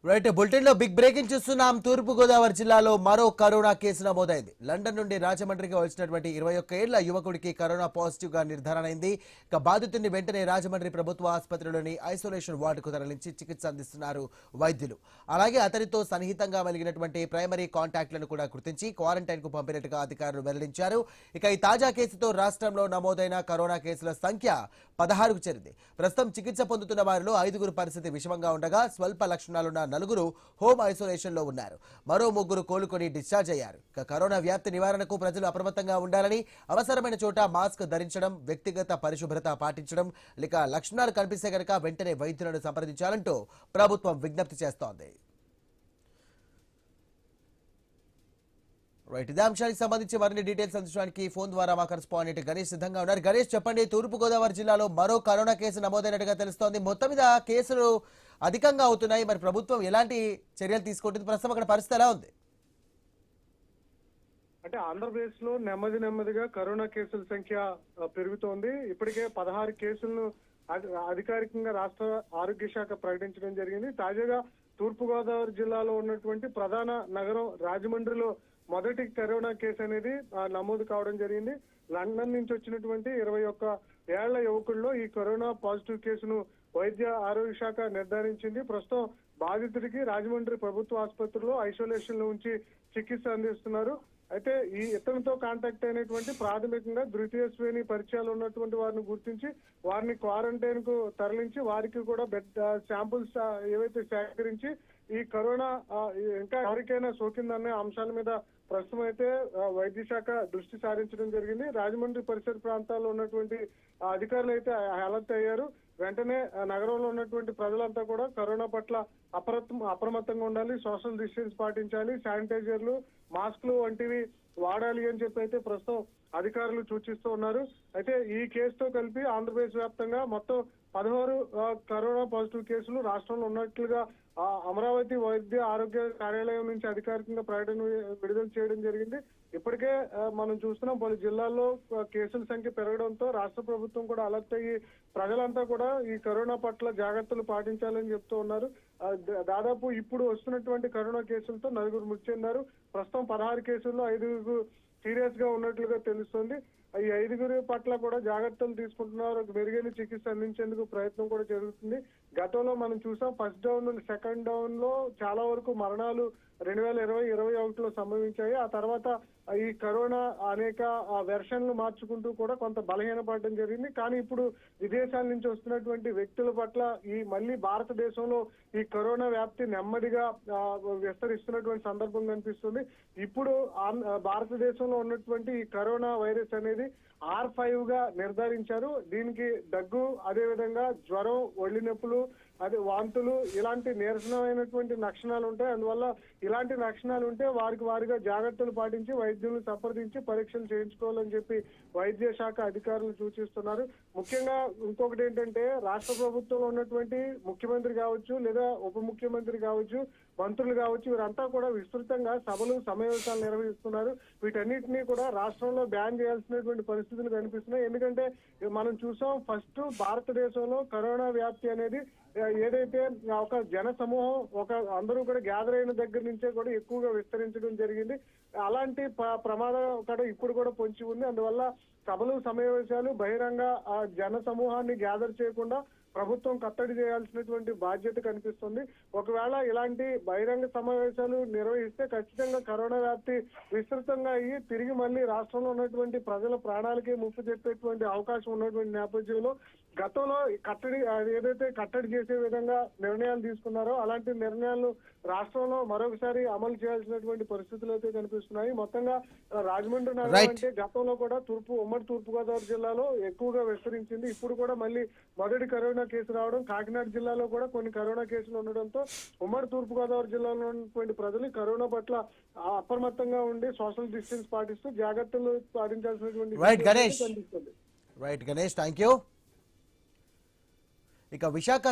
Right bulletin లో big breaking చూస్తున్నాం. తూర్పు గోదావరి జిల్లాలో మరో కరోనా కేసు నమోదైంది. లండన్ నుండి రాజమండ్రికి వచ్చినటువంటి 21 ఏళ్ల యువకుడికి కరోనా పాజిటివ్ గా నిర్ధారణ అయింది. ఇక బాధితుడిని వెంటనే రాజమండ్రి ప్రభుత్వ ఆసుపత్రిలోని ఐసోలేషన్ వార్డుకు తరలించి చికిత్స అందిస్తున్నారు వైద్యులు. అలాగే అతనితో సన్నిహితంగా వెలిగినటువంటి ప్రైమరీ కాంటాక్ట్లను కూడా గుర్తించి క్వారంటైన్ కు పంపినట్టుగా అధికారులు వెల్లడించారు. ఇక ఈ తాజా కేసుతో రాష్ట్రంలో నమోదైన కరోనా కేసుల సంఖ్య 16కు చేరింది. ప్రస్తుతం చికిత్స పొందుతున్న వారిలో 5గురు పరిస్థితి విషమంగా ఉండగా స్వల్ప లక్షణాలున్న 4 హోమ్ ఐసోలేషన్ లో ఉన్నారు. మరో 3 కోలుకొని డిశ్చార్జ్ అయ్యారు. ఇక కరోనా వ్యాప్తి నివారణకు ప్రజలు అప్రమత్తంగా ఉండాలని, అవసరమైన చోట మాస్క్ ధరించడం, వ్యక్తిగత పరిశుభ్రత పాటించడం, లేక లక్షణాలు కనిపిస్తే గనక వెంటనే వైద్యులను సంప్రదించాలంటూ ప్రభుత్వం విజ్ఞప్తి చేస్తోంది. రైట్, ఇదే అంశానికి సంబంధించి మరిన్ని డీటెయిల్స్ అందించడానికి ఫోన్ ద్వారా మా కరెస్పాండెంట్ గణేష్ సిద్ధంగా ఉన్నారు. గణేష్, చెప్పండి, తూర్పు గోదావరి జిల్లాలో మరో కరోనా కేసు నమోదైనట్టుగా తెలుస్తోంది. మొత్తం మీద కేసులు అధికంగా అవుతున్నాయి. మరి ప్రభుత్వం ఎలాంటి చర్యలు తీసుకుంటుంది? ప్రస్తుతం అక్కడ పరిస్థితి ఎలా ఉంది? అంటే ఆంధ్రప్రదేశ్ లో నెమ్మదిగా కరోనా కేసుల సంఖ్య పెరుగుతోంది. ఇప్పటికే 16 కేసులను అధికారికంగా రాష్ట్ర ఆరోగ్య శాఖ ప్రకటించడం జరిగింది. తాజాగా తూర్పు గోదావరి జిల్లాలో ఉన్నటువంటి ప్రధాన నగరం రాజమండ్రిలో మొదటి కరోనా కేసు అనేది నమోదు కావడం జరిగింది. లండన్ నుంచి వచ్చినటువంటి 21 ఏళ్ల యువకుల్లో ఈ కరోనా పాజిటివ్ కేసును వైద్య ఆరోగ్య శాఖ నిర్ధారించింది. ప్రస్తుతం బాధితుడికి రాజమండ్రి ప్రభుత్వ ఆసుపత్రిలో ఐసోలేషన్ లో ఉంచి చికిత్స అందిస్తున్నారు. అయితే ఈ ఇతనితో కాంటాక్ట్ అయినటువంటి ప్రాథమికంగా ద్వితీయ శ్రేణి పరిచయాలు ఉన్నటువంటి వారిని గుర్తించి వారిని క్వారంటైన్ కు తరలించి వారికి కూడా బెడ్ శాంపుల్స్ ఏవైతే సేకరించి ఈ కరోనా ఇంకా ఎవరికైనా సోకిందనే అంశాల మీద ప్రస్తుతం అయితే వైద్య శాఖ దృష్టి సారించడం జరిగింది. రాజమండ్రి పరిసర ప్రాంతాల్లో ఉన్నటువంటి అధికారులు అయితే అలర్ట్ అయ్యారు. వెంటనే నగరంలో ఉన్నటువంటి ప్రజలంతా కూడా కరోనా పట్ల అప్రమత్తంగా ఉండాలి, సోషల్ డిస్టెన్స్ పాటించాలి, శానిటైజర్లు, మాస్కులు వంటివి వాడాలి అని చెప్పి అయితే ప్రస్తుతం అధికారులు సూచిస్తూ ఉన్నారు. అయితే ఈ కేసుతో కలిపి ఆంధ్రప్రదేశ్ వ్యాప్తంగా మొత్తం 16 కరోనా పాజిటివ్ కేసులు రాష్ట్రంలో ఉన్నట్లుగా అమరావతి వైద్య ఆరోగ్య కార్యాలయం నుంచి అధికారికంగా ప్రకటన విడుదల చేయడం జరిగింది. ఇప్పటికే మనం చూస్తున్నాం పలు జిల్లాల్లో కేసుల సంఖ్య పెరగడంతో రాష్ట్ర ప్రభుత్వం కూడా అలర్ట్ అయ్యి ప్రజలంతా కూడా ఈ కరోనా పట్ల జాగ్రత్తలు పాటించాలని చెప్తూ ఉన్నారు. దాదాపు ఇప్పుడు వస్తున్నటువంటి కరోనా కేసులతో 4 మృతి చెందారు. ప్రస్తుతం 16 కేసుల్లో 5 సీరియస్ గా ఉన్నట్లుగా తెలుస్తోంది. ఈ 5 పట్ల కూడా జాగ్రత్తలు తీసుకుంటున్నారు. మెరుగైన చికిత్స అందించేందుకు ప్రయత్నం కూడా జరుగుతుంది. గతంలో మనం చూసాం ఫస్ట్ డౌన్ నుండి సెకండ్ డౌన్ లో చాలా వరకు మరణాలు 2020-21లో సంభవించాయి. ఆ తర్వాత ఈ కరోనా అనేక వెర్షన్లు మార్చుకుంటూ కూడా కొంత బలహీనపడడం జరిగింది. కానీ ఇప్పుడు విదేశాల నుంచి వస్తున్నటువంటి వ్యక్తుల పట్ల ఈ మళ్ళీ భారతదేశంలో ఈ కరోనా వ్యాప్తి నెమ్మదిగా విస్తరిస్తున్నటువంటి సందర్భం కనిపిస్తుంది. ఇప్పుడు భారతదేశంలో ఉన్నటువంటి ఈ కరోనా వైరస్ అనేది R5 గా నిర్ధారించారు. దీనికి దగ్గు, అదేవిధంగా జ్వరం, ఒళ్ళు నొప్పులు, అదే వాంతులు, ఇలాంటి నీరసమైనటువంటి లక్షణాలు ఉంటాయి. అందువల్ల ఇలాంటి లక్షణాలు ఉంటే వారిగా జాగ్రత్తలు పాటించి వైద్యులను సంప్రదించి పరీక్షలు చేయించుకోవాలని చెప్పి వైద్య శాఖ అధికారులు సూచిస్తున్నారు. ముఖ్యంగా ఇంకొకటి ఏంటంటే రాష్ట్ర ప్రభుత్వంలో ఉన్నటువంటి ముఖ్యమంత్రి కావచ్చు, లేదా ఉప ముఖ్యమంత్రి కావచ్చు, మంత్రులు కావచ్చు, వీరంతా కూడా విస్తృతంగా సభలు సమావేశాలు నిర్వహిస్తున్నారు. వీటన్నిటినీ కూడా రాష్ట్రంలో బ్యాన్ చేయాల్సినటువంటి పరిస్థితులు కనిపిస్తున్నాయి. ఎందుకంటే మనం చూసాం ఫస్ట్ భారతదేశంలో కరోనా వ్యాప్తి అనేది ఏదైతే ఒక జన సమూహం అందరూ కూడా గ్యాదర్ అయిన దగ్గర నుంచే కూడా ఎక్కువగా విస్తరించడం జరిగింది. అలాంటి ప్రమాదం కూడా ఇప్పుడు కూడా పొంచి ఉంది. అందువల్ల సభలు సమావేశాలు బహిరంగ జన సమూహాన్ని గ్యాదర్ చేయకుండా ప్రభుత్వం కట్టడి చేయాల్సినటువంటి బాధ్యత కనిపిస్తుంది. ఒకవేళ ఇలాంటి బహిరంగ సమావేశాలు నిర్వహిస్తే ఖచ్చితంగా కరోనా వ్యాప్తి విస్తృతంగా అయ్యి తిరిగి మళ్ళీ రాష్ట్రంలో ఉన్నటువంటి ప్రజల ప్రాణాలకి ముప్పు చెప్పేటువంటి అవకాశం ఉన్నటువంటి నేపథ్యంలో గతంలో ఏదైతే కట్టడి చేసే విధంగా నిర్ణయాలు తీసుకున్నారో అలాంటి నిర్ణయాలను రాష్ట్రంలో మరొకసారి అమలు చేయాల్సినటువంటి పరిస్థితులు అయితే కనిపిస్తున్నాయి. మొత్తంగా రాజమండ్రి నగరం అంటే గతంలో కూడా ఉమ్మడి తూర్పు గోదావరి జిల్లాలో ఎక్కువగా విస్తరించింది. ఇప్పుడు కూడా మళ్ళీ మొదటి కరోనా కేసు రావడం, కాకినాడ జిల్లాలో కూడా కొన్ని కరోనా కేసులు ఉండడంతో ఉమ్మడి తూర్పు గోదావరి జిల్లాలో ఉన్నటువంటి ప్రజలు కరోనా పట్ల అప్రమత్తంగా ఉండి సోషల్ డిస్టెన్స్ పాటిస్తూ జాగ్రత్తలు పాటించాల్సినటువంటి రైట్ గణేష్, థ్యాంక్ యూ. ఇక విశాఖ